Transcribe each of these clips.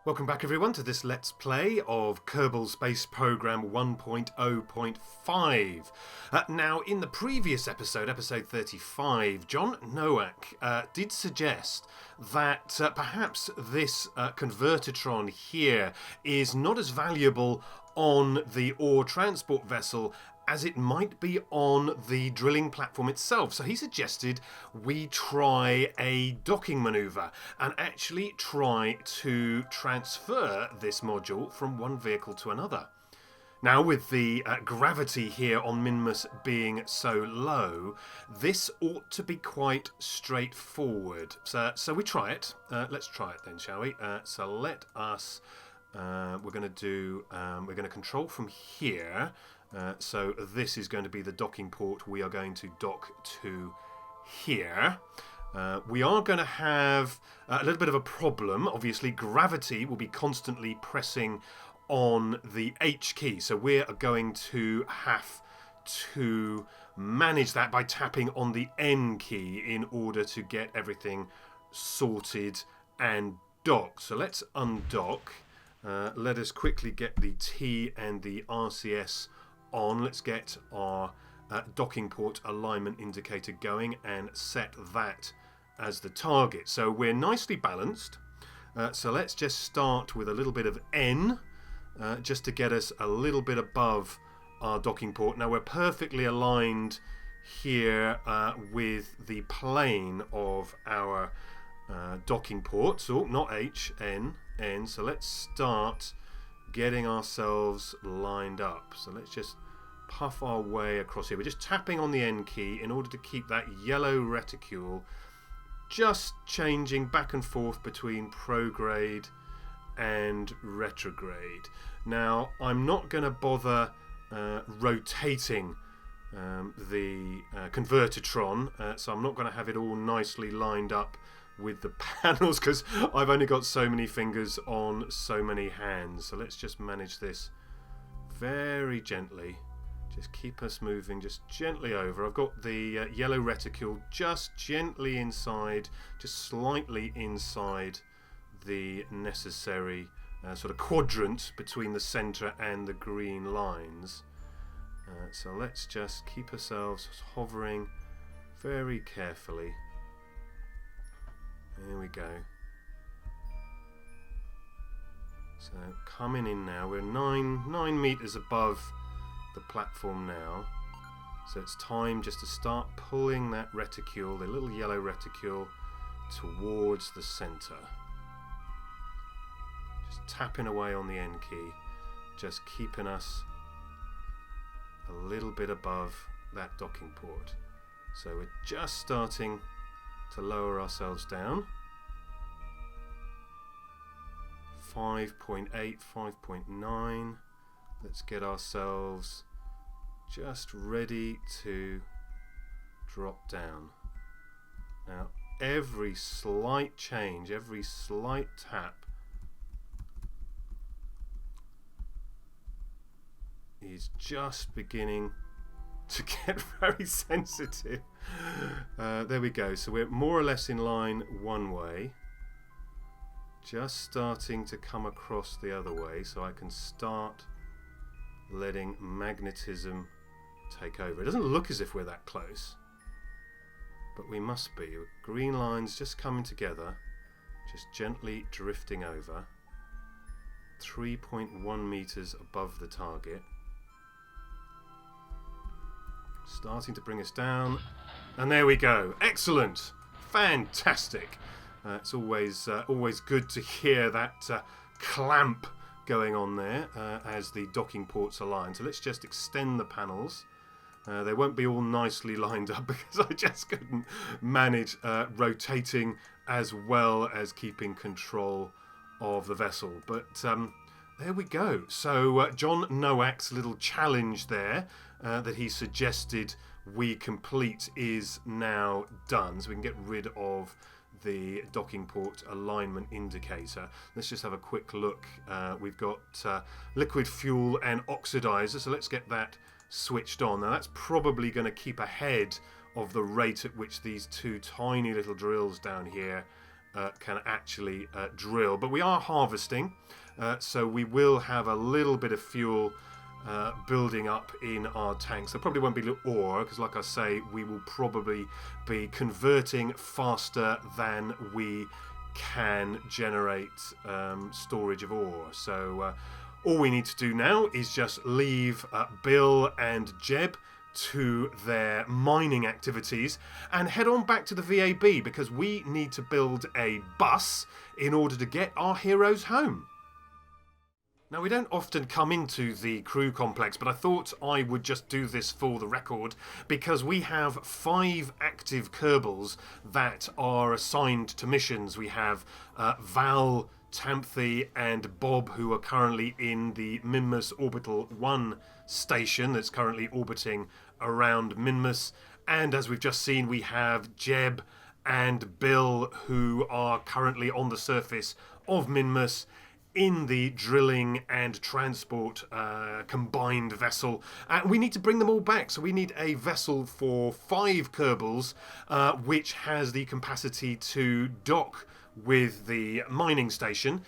Welcome back everyone to this Let's Play of Kerbal Space Program 1.0.5. Now in the previous episode, episode 35, John Nowak did suggest that perhaps this Convert-o-Tron here is not as valuable on the ore transport vessel as it might be on the drilling platform itself. So he suggested we try a docking maneuver and actually try to transfer this module from one vehicle to another. Now, with the gravity here on Minmus being so low, this ought to be quite straightforward. So we try it. Let's try it then, shall we? So let us... we're going to control from here. So this is going to be the docking port we are going to dock to here. We are going to have a little bit of a problem. Obviously, gravity will be constantly pressing on the H key. So we are going to have to manage that by tapping on the N key in order to get everything sorted and docked. So let's undock. Let us quickly get the T and the RCS on. Let's get our docking port alignment indicator going and set that as the target. So we're nicely balanced. So let's just start with a little bit of N just to get us a little bit above our docking port. Now we're perfectly aligned here with the plane of our docking port. So not H, N, N. So let's start getting ourselves lined up. So let's just puff our way across here. We're just tapping on the N key in order to keep that yellow reticule just changing back and forth between prograde and retrograde. Now I'm not going to bother rotating the Convert-o-Tron, so I'm not going to have it all nicely lined up with the panels because I've only got so many fingers on so many hands. So let's just manage this very gently. Just keep us moving just gently over. I've got the yellow reticule just gently inside, just slightly inside the necessary sort of quadrant between the center and the green lines. So let's just keep ourselves hovering very carefully. There we go. So coming in now, we're 9 meters above the platform now. So it's time just to start pulling that reticule, the little yellow reticule, towards the center. Just tapping away on the N key, just keeping us a little bit above that docking port. So we're just starting to lower ourselves down. 5.8, 5.9. Let's get ourselves just ready to drop down. Now every slight change, every slight tap is just beginning to get very sensitive. There we go. So we're more or less in line one way. Just starting to come across the other way so I can start letting magnetism take over. It doesn't look as if we're that close, but we must be. Green lines just coming together, just gently drifting over. 3.1 meters above the target. Starting to bring us down, and there we go. Excellent, fantastic. It's always good to hear that clamp going on there as the docking ports align. So let's just extend the panels. They won't be all nicely lined up because I just couldn't manage rotating as well as keeping control of the vessel. But there we go. So John Nowak's little challenge there that he suggested we complete is now done. So we can get rid of the docking port alignment indicator. Let's just have a quick look. We've got liquid fuel and oxidizer, so let's get that switched on. Now that's probably going to keep ahead of the rate at which these two tiny little drills down here can actually drill. But we are harvesting, so we will have a little bit of fuel building up in our tanks. There probably won't be ore, because like I say, we will probably be converting faster than we can generate storage of ore. So all we need to do now is just leave Bill and Jeb to their mining activities and head on back to the VAB, because we need to build a bus in order to get our heroes home. Now, we don't often come into the crew complex, but I thought I would just do this for the record, because we have 5 active Kerbals that are assigned to missions. We have Val, Tamthy and Bob, who are currently in the Minmus Orbital 1 station that's currently orbiting around Minmus. And as we've just seen, we have Jeb and Bill, who are currently on the surface of Minmus in the drilling and transport combined vessel. We need to bring them all back, so we need a vessel for 5 Kerbals, which has the capacity to dock with the mining station,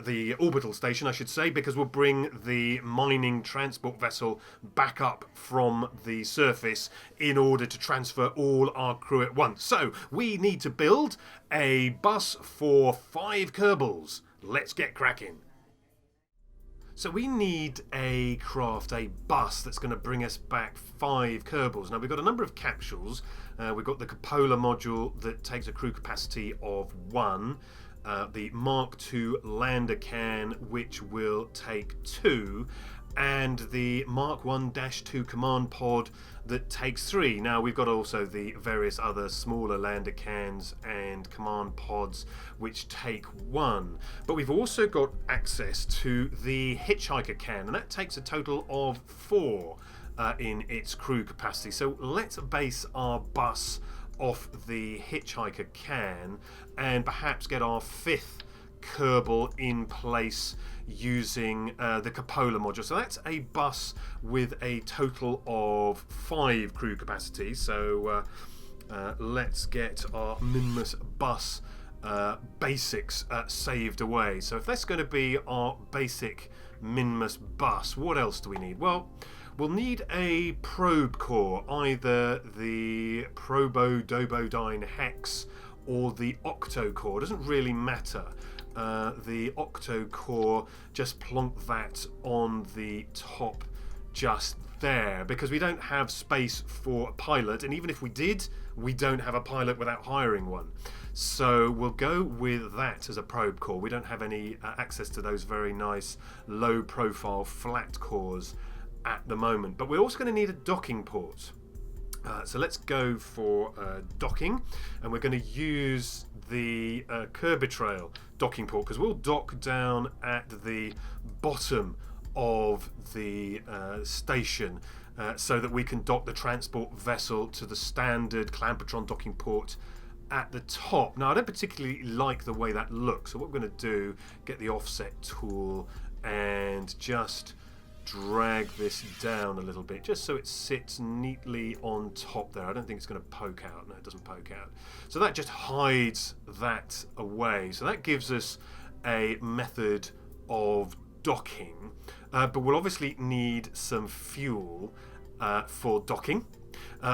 the orbital station I should say, because we'll bring the mining transport vessel back up from the surface in order to transfer all our crew at once. So we need to build a bus for 5 Kerbals. Let's get cracking. So we need a bus that's going to bring us back 5 Kerbals. Now we've got a number of capsules. We've got the cupola module that takes a crew capacity of 1. The Mark II lander can, which will take 2. And the Mark 1-2 command pod that takes 3. Now we've got also the various other smaller lander cans and command pods which take 1. But we've also got access to the hitchhiker can, and that takes a total of 4 in its crew capacity. So let's base our bus off the hitchhiker can and perhaps get our 5th Kerbal in place using the cupola module. So that's a bus with a total of 5 crew capacity. So let's get our Minmus bus basics saved away. So if that's going to be our basic Minmus bus, what else do we need? Well, we'll need a probe core, either the Probo-Dobodyne Hex or the Octo core. It doesn't really matter. The Octo core, just plonk that on the top just there, because we don't have space for a pilot, and even if we did, we don't have a pilot without hiring one. So we'll go with that as a probe core. We don't have any access to those very nice low profile flat cores at the moment, but we're also going to need a docking port. So let's go for docking, and we're going to use the Kerbitrail docking port, because we'll dock down at the bottom of the station so that we can dock the transport vessel to the standard Clampertron docking port at the top. Now I don't particularly like the way that looks, so what we're going to do, get the offset tool and just drag this down a little bit just so it sits neatly on top there. I don't think it's going to poke out. No, it doesn't poke out. So that just hides that away. So that gives us a method of docking, but we'll obviously need some fuel for docking.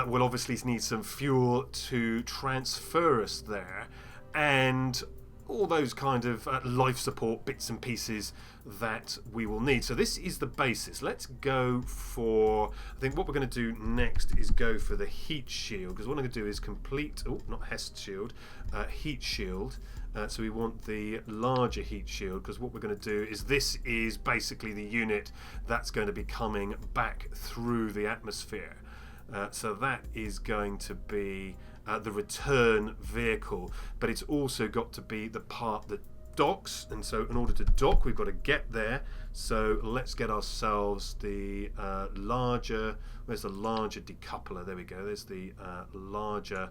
We'll obviously need some fuel to transfer us there, and all those kind of life support bits and pieces that we will need. So this is the basis. Let's go for, I think what we're going to do next is go for the heat shield, because what I'm going to do is complete, not Hest shield, heat shield. So we want the larger heat shield, because what we're going to do is, this is basically the unit that's going to be coming back through the atmosphere. So that is going to be the return vehicle, but it's also got to be the part that docks, and so in order to dock we've got to get there. So let's get ourselves the larger, where's the larger decoupler? There we go, there's the larger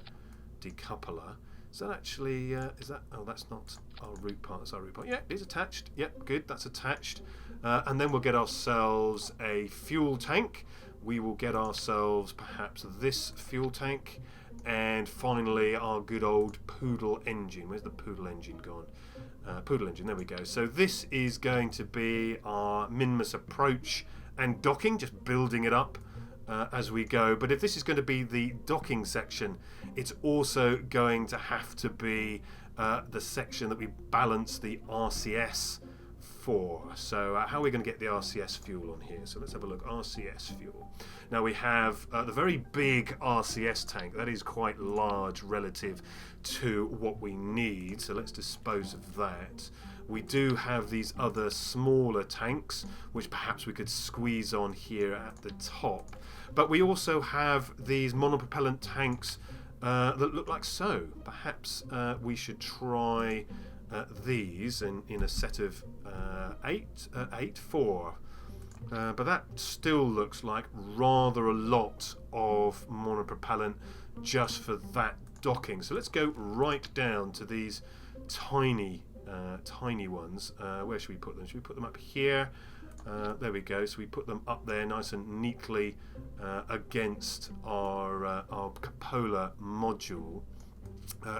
decoupler. Is that actually, is that, oh that's not our root part, that's our root part. Yeah, it's attached, yep, good, that's attached. And then we'll get ourselves a fuel tank. We will get ourselves perhaps this fuel tank, And finally, our good old Poodle engine. Where's the Poodle engine gone? Poodle engine, there we go. So this is going to be our Minmus approach and docking, just building it up as we go. But if this is going to be the docking section, it's also going to have to be the section that we balance the RCS for. So how are we going to get the RCS fuel on here? So let's have a look. RCS fuel. Now we have the very big RCS tank. That is quite large relative to what we need. So let's dispose of that. We do have these other smaller tanks, which perhaps we could squeeze on here at the top. But we also have these monopropellant tanks that look like so. Perhaps we should try these in a set of four. But that still looks like rather a lot of monopropellant just for that docking. So let's go right down to these tiny ones. Where should we put them? Should we put them up here? There we go. So we put them up there nice and neatly against our cupola module.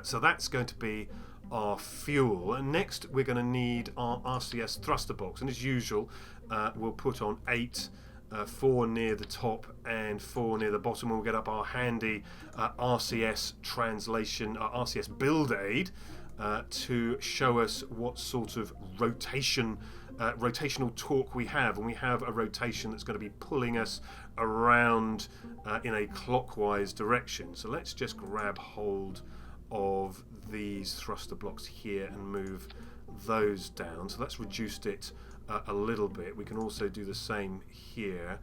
So that's going to be our fuel. And next we're going to need our RCS thruster box. And as usual, we'll put on 8, 4 near the top and 4 near the bottom. We'll get up our handy RCS translation, RCS build aid to show us what sort of rotational torque we have. And we have a rotation that's going to be pulling us around in a clockwise direction. So let's just grab hold of these thruster blocks here and move those down. So that's reduced it a little bit. We can also do the same here,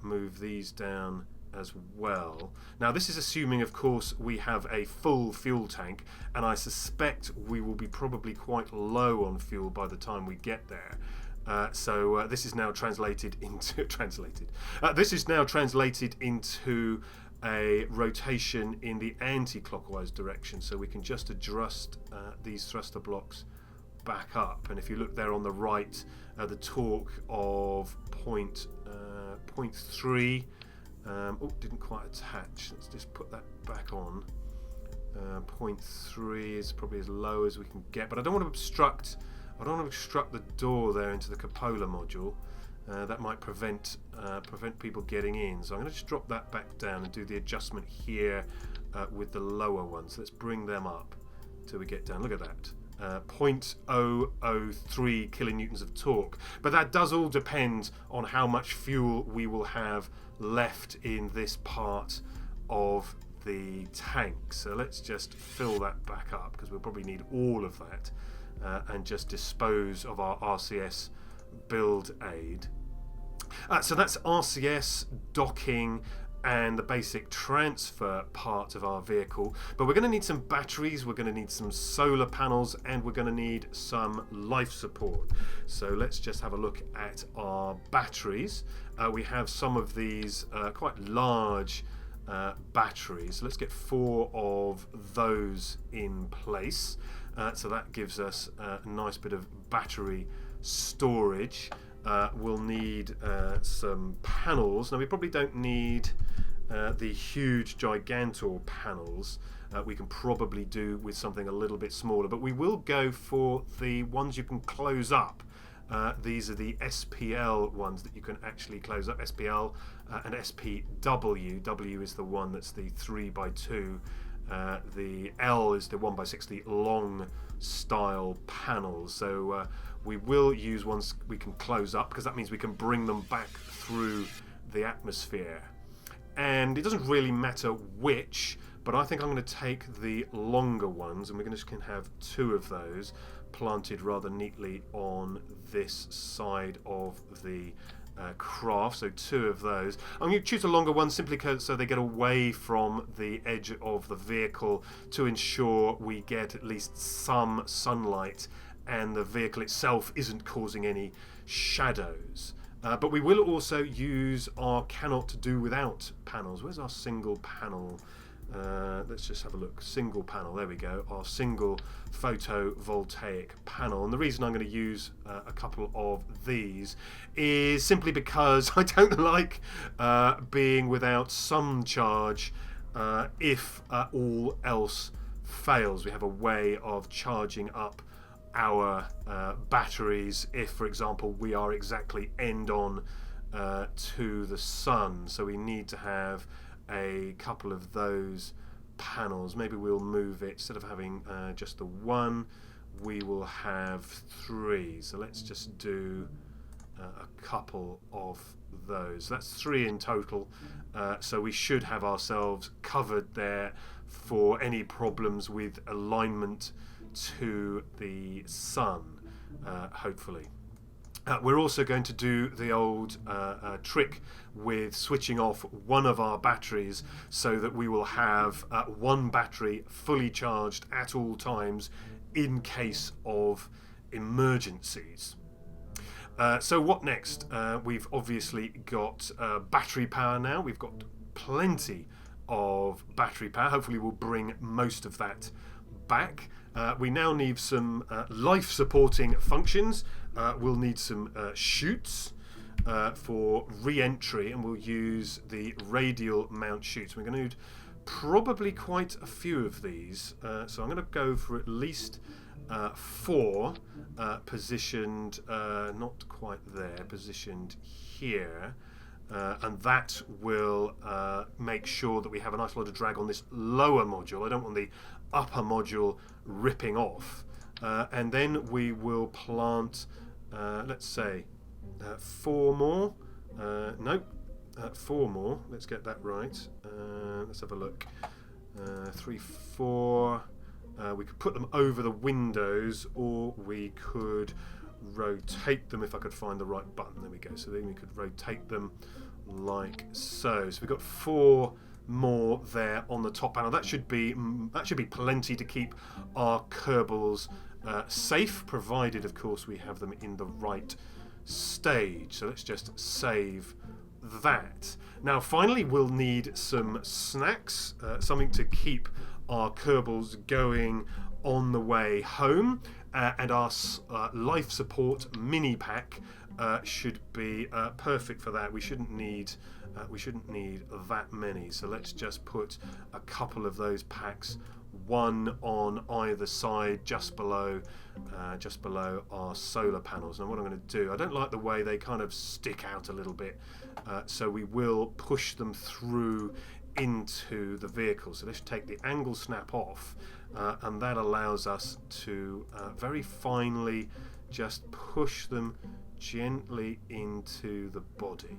move these down as well. Now this is assuming, of course, we have a full fuel tank, and I suspect we will be probably quite low on fuel by the time we get there. So this is now translated into this is now translated into a rotation in the anti-clockwise direction. So we can just adjust these thruster blocks back up, and if you look there on the right, the torque of 0.3. Didn't quite attach. Let's just put that back on. 0.3 is probably as low as we can get, but I don't want to obstruct the door there into the cupola module. That might prevent people getting in. So I'm going to just drop that back down and do the adjustment here with the lower ones. Let's bring them up till we get down. Look at that. 0.003 kilonewtons of torque. But that does all depend on how much fuel we will have left in this part of the tank. So let's just fill that back up, because we'll probably need all of that, and just dispose of our RCS build aid. So that's RCS, docking, and the basic transfer part of our vehicle. But we're going to need some batteries, we're going to need some solar panels, and we're going to need some life support. So let's just have a look at our batteries. We have some of these quite large batteries. So let's get 4 of those in place. So that gives us a nice bit of battery storage. We'll need some panels. Now we probably don't need the huge Gigantor panels. We can probably do with something a little bit smaller, but we will go for the ones you can close up. These are the SPL ones that you can actually close up, SPL and SPW. W is the one that's the 3x2. The L is the 1x6, the long style panels. So we will use ones we can close up, because that means we can bring them back through the atmosphere. And it doesn't really matter which, but I think I'm going to take the longer ones, and we're going to have 2 of those planted rather neatly on this side of the craft. So 2 of those. I'm going to choose a longer one simply so they get away from the edge of the vehicle, to ensure we get at least some sunlight and the vehicle itself isn't causing any shadows. But we will also use our cannot do without panels. Where's our single panel? Let's just have a look. Single panel, there we go. Our single photovoltaic panel. And the reason I'm going to use a couple of these is simply because I don't like being without some charge if all else fails. We have a way of charging up our batteries if, for example, we are exactly end on to the sun. So we need to have a couple of those panels. Maybe we'll move it, instead of having just the one, we will have 3. So let's just do a couple of those. That's 3 in total. So we should have ourselves covered there for any problems with alignment to the sun, hopefully. We're also going to do the old trick with switching off one of our batteries so that we will have one battery fully charged at all times in case of emergencies. So what next? We've obviously got battery power now. We've got plenty of battery power. Hopefully we'll bring most of that back. We now need some life-supporting functions. We'll need some chutes for re-entry, and we'll use the radial mount chutes. We're going to need probably quite a few of these. So I'm going to go for at least 4 positioned, not quite there, positioned here. And that will make sure that we have a nice lot of drag on this lower module. I don't want the upper module ripping off. And then we will plant, let's say, 4 more. Nope, 4 more. Let's get that right. Let's have a look. 3, 4. We could put them over the windows, or we could rotate them if I could find the right button. There we go. So then we could rotate them like so. So we've got 4 more there on the top panel. That should be plenty to keep our Kerbals safe, provided of course we have them in the right stage. So let's just save that. Now finally we'll need some snacks, something to keep our Kerbals going on the way home, and our life support mini pack should be perfect for that. We shouldn't need that many. So let's just put a couple of those packs, one on either side, just below our solar panels. Now what I'm going to do, I don't like the way they kind of stick out a little bit, so we will push them through into the vehicle. So let's take the angle snap off, and that allows us to very finely just push them gently into the body.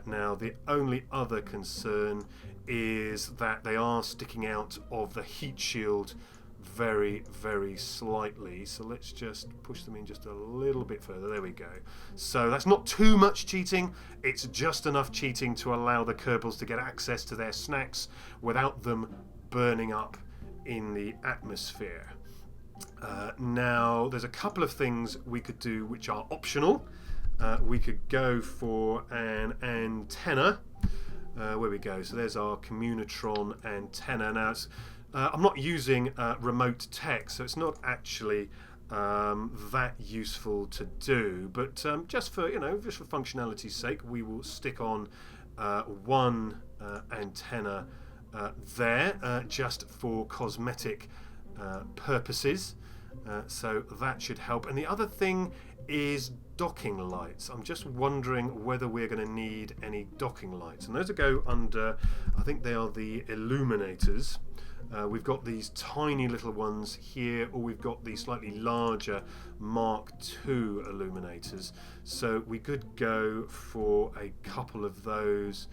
Now the only other concern is that they are sticking out of the heat shield very, very slightly. So let's just push them in just a little bit further. There we go. So that's not too much cheating. It's just enough cheating to allow the Kerbals to get access to their snacks without them burning up in the atmosphere. Now there's a couple of things we could do which are optional. We could go for an antenna. Where we go. So there's our Convert-o-Tron antenna. Now I'm not using remote tech, so it's not actually that useful to do. But just for functionality's sake, we will stick on one antenna there, just for cosmetic purposes. So that should help. And the other thing is docking lights. I'm just wondering whether we're going to need any docking lights, and those will go under, I think they are the illuminators. We've got these tiny little ones here, or we've got the slightly larger Mark II illuminators, so we could go for a couple of those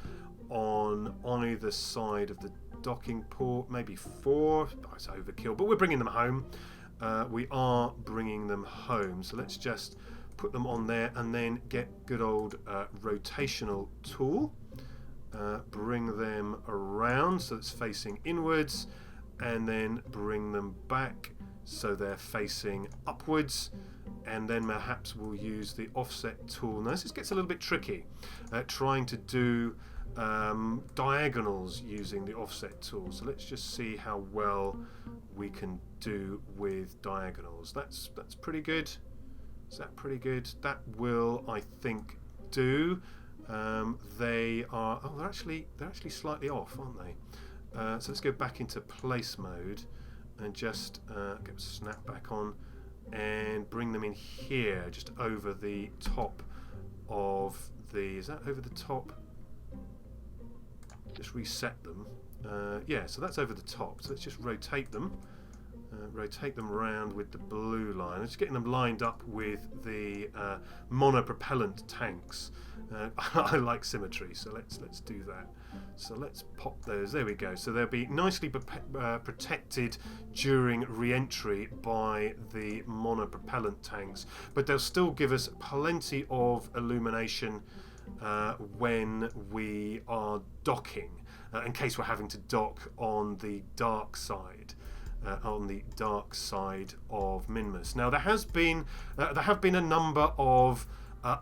on either side of the docking port, maybe 4. Oh, it's overkill, but we're bringing them home. We are bringing them home, so let's just put them on there and then get good old rotational tool, bring them around so it's facing inwards, and then bring them back so they're facing upwards, and then perhaps we'll use the offset tool. Now this gets a little bit tricky, trying to do diagonals using the offset tool. So let's just see how well we can do with diagonals. That's pretty good. Is that pretty good? That will, I think, do. They are. Oh, they're actually slightly off, aren't they? So let's go back into place mode and just get snap back on and bring them in here, just over the top of the... Is that over the top? Just reset them. Yeah, so that's over the top. So let's just rotate them. Rotate them around with the blue line. Just getting them lined up with the monopropellant tanks. I like symmetry, so let's do that. So let's pop those. There we go. So they'll be nicely protected during re-entry by the monopropellant tanks, but they'll still give us plenty of illumination when we are docking, in case we're having to dock on the dark side. On the dark side of Minmus. Now there have been a number of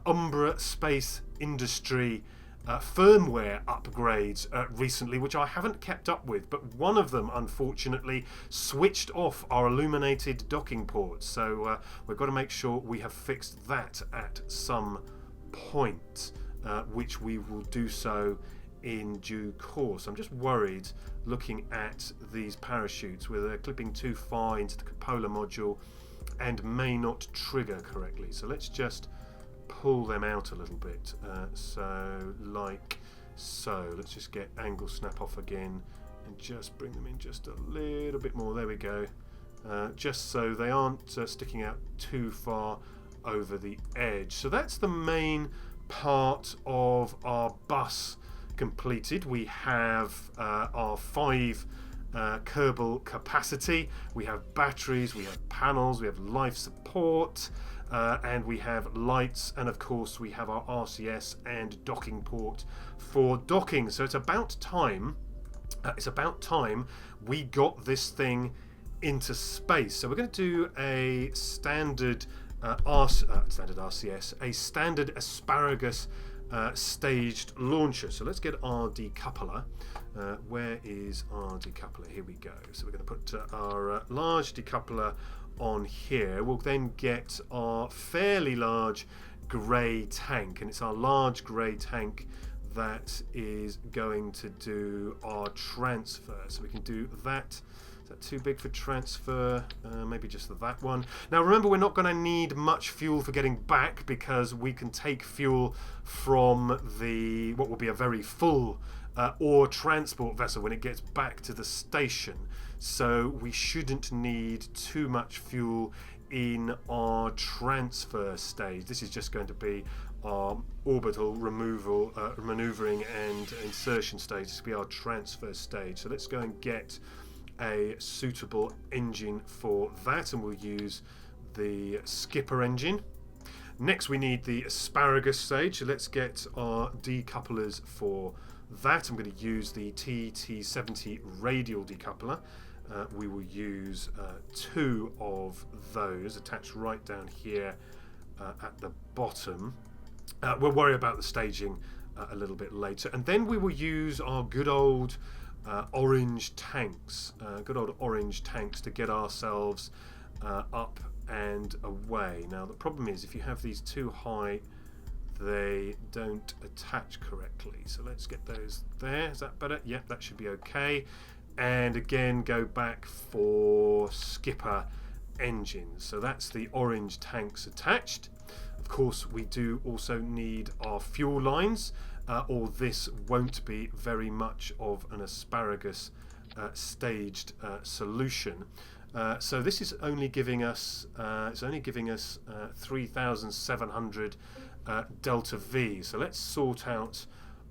Umbra Space Industry firmware upgrades recently, which I haven't kept up with, but one of them unfortunately switched off our illuminated docking ports, so we've got to make sure we have fixed that at some point, which we will do so in due course. I'm just worried looking at these parachutes where they're clipping too far into the cupola module and may not trigger correctly. So let's just pull them out a little bit. So like so. Let's just get angle snap off again and just bring them in just a little bit more. There we go. Just so they aren't sticking out too far over the edge. So that's the main part of our bus completed. We have our 5 Kerbal capacity, we have batteries, we have panels, we have life support, and we have lights, and of course we have our RCS and docking port for docking. So it's about time we got this thing into space. So we're going to do a standard standard RCS, a standard asparagus staged launcher. So let's get our decoupler. Where is our decoupler? Here we go. So we're going to put our large decoupler on here. We'll then get our fairly large grey tank, and it's our large grey tank that is going to do our transfer. So we can do that. Is that too big for transfer? Maybe just that one. Now remember, we're not going to need much fuel for getting back, because we can take fuel from the what will be a very full ore transport vessel when it gets back to the station. So we shouldn't need too much fuel in our transfer stage. This is just going to be our orbital removal, maneuvering and insertion stage. This will be our transfer stage. So let's go and get a suitable engine for that, and we'll use the skipper engine. Next we need the asparagus stage, so let's get our decouplers for that. I'm going to use the TT70 radial decoupler. We will use 2 of those attached right down here at the bottom. We'll worry about the staging a little bit later, and then we will use our good old orange tanks, to get ourselves up and away. Now the problem is, if you have these too high, they don't attach correctly. So let's get those there. Is that better? Yep, that should be okay. And again, go back for skipper engines. So that's the orange tanks attached. Of course, we do also need our fuel lines, or this won't be very much of an asparagus staged solution. So this is only giving us 3,700 delta V. So let's sort out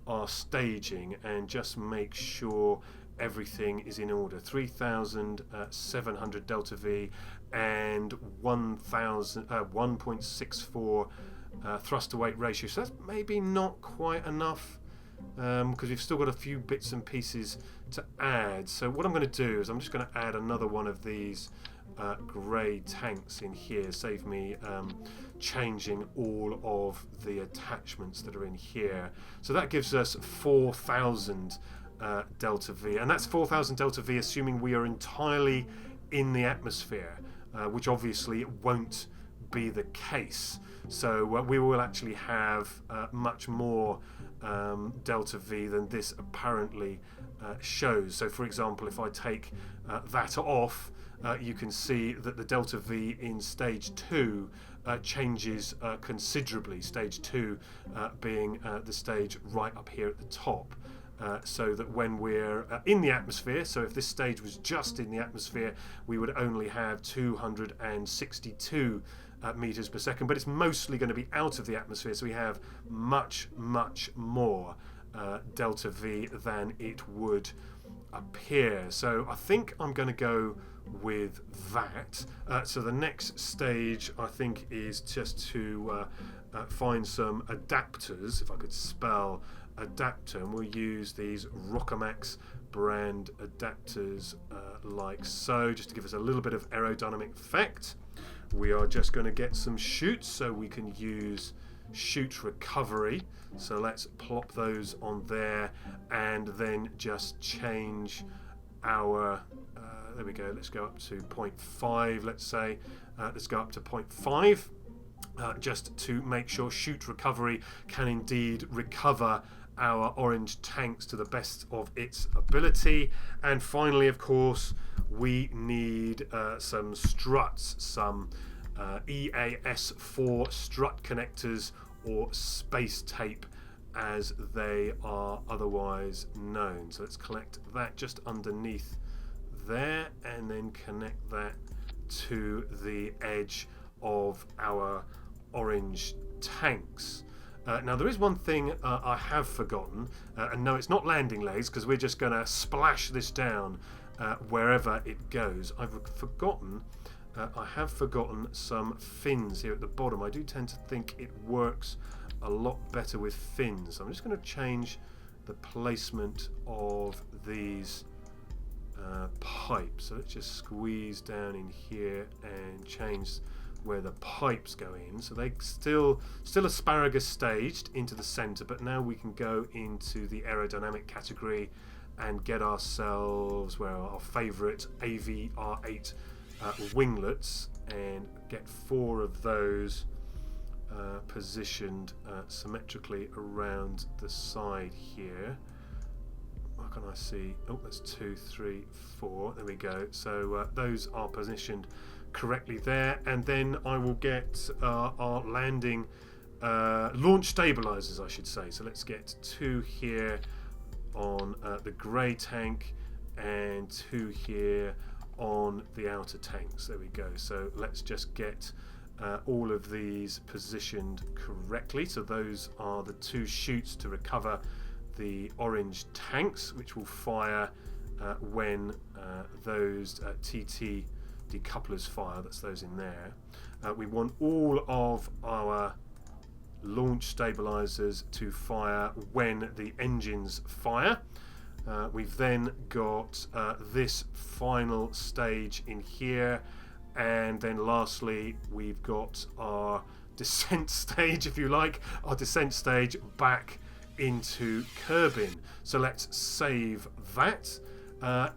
our staging and just make sure everything is in order. 3,700 delta V and 1.64 thrust to weight ratio. So that's maybe not quite enough, because we've still got a few bits and pieces to add. So what I'm going to do is I'm just going to add another one of these grey tanks in here, save me changing all of the attachments that are in here. So that gives us 4,000 delta V, and that's 4,000 delta V assuming we are entirely in the atmosphere, which obviously it won't be the case. So we will actually have much more delta V than this apparently shows. So for example, if I take that off, you can see that the delta V in stage 2 changes considerably, stage 2 being the stage right up here at the top. So that when we're in the atmosphere, so if this stage was just in the atmosphere, we would only have 262 meters per second, but it's mostly going to be out of the atmosphere, so we have much more delta V than it would appear. So I think I'm going to go with that. So the next stage I think is just to find some adapters, if I could spell adapter, and we'll use these Rocamax brand adapters like so, just to give us a little bit of aerodynamic effect. We are just going to get some chutes so we can use chute recovery. So let's plop those on there and then just change our there we go, let's go up to 0.5, let's say. Let's go up to 0.5 just to make sure chute recovery can indeed recover our orange tanks to the best of its ability. And finally, of course, we need some struts, some EAS4 strut connectors, or space tape as they are otherwise known. So let's collect that just underneath there and then connect that to the edge of our orange tanks. Now there is one thing I have forgotten, and no, it's not landing legs, because we're just going to splash this down wherever it goes. I have forgotten some fins here at the bottom. I do tend to think it works a lot better with fins. I'm just going to change the placement of these pipes. So let's just squeeze down in here and change where the pipes go in. So they still asparagus staged into the center, but now we can go into the aerodynamic category and get ourselves where our favorite AVR8 winglets, and get 4 of those positioned symmetrically around the side here. What can I see? Oh, that's 2, 3, 4. There we go. So those are positioned correctly there, and then I will get our landing launch stabilizers, I should say. So let's get 2 here on the grey tank and 2 here on the outer tanks. There we go. So let's just get all of these positioned correctly. So those are the 2 chutes to recover the orange tanks, which will fire when those TT decouplers fire. That's those in there. We want all of our launch stabilizers to fire when the engines fire. We've then got this final stage in here, and then lastly we've got our descent stage, if you like, our descent stage back into Kerbin. So let's save that,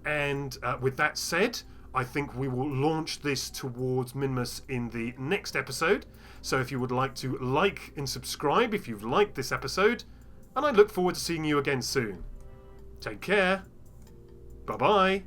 and with that said, I think we will launch this towards Minmus in the next episode. So if you would like to like and subscribe if you've liked this episode, and I look forward to seeing you again soon. Take care. Bye-bye.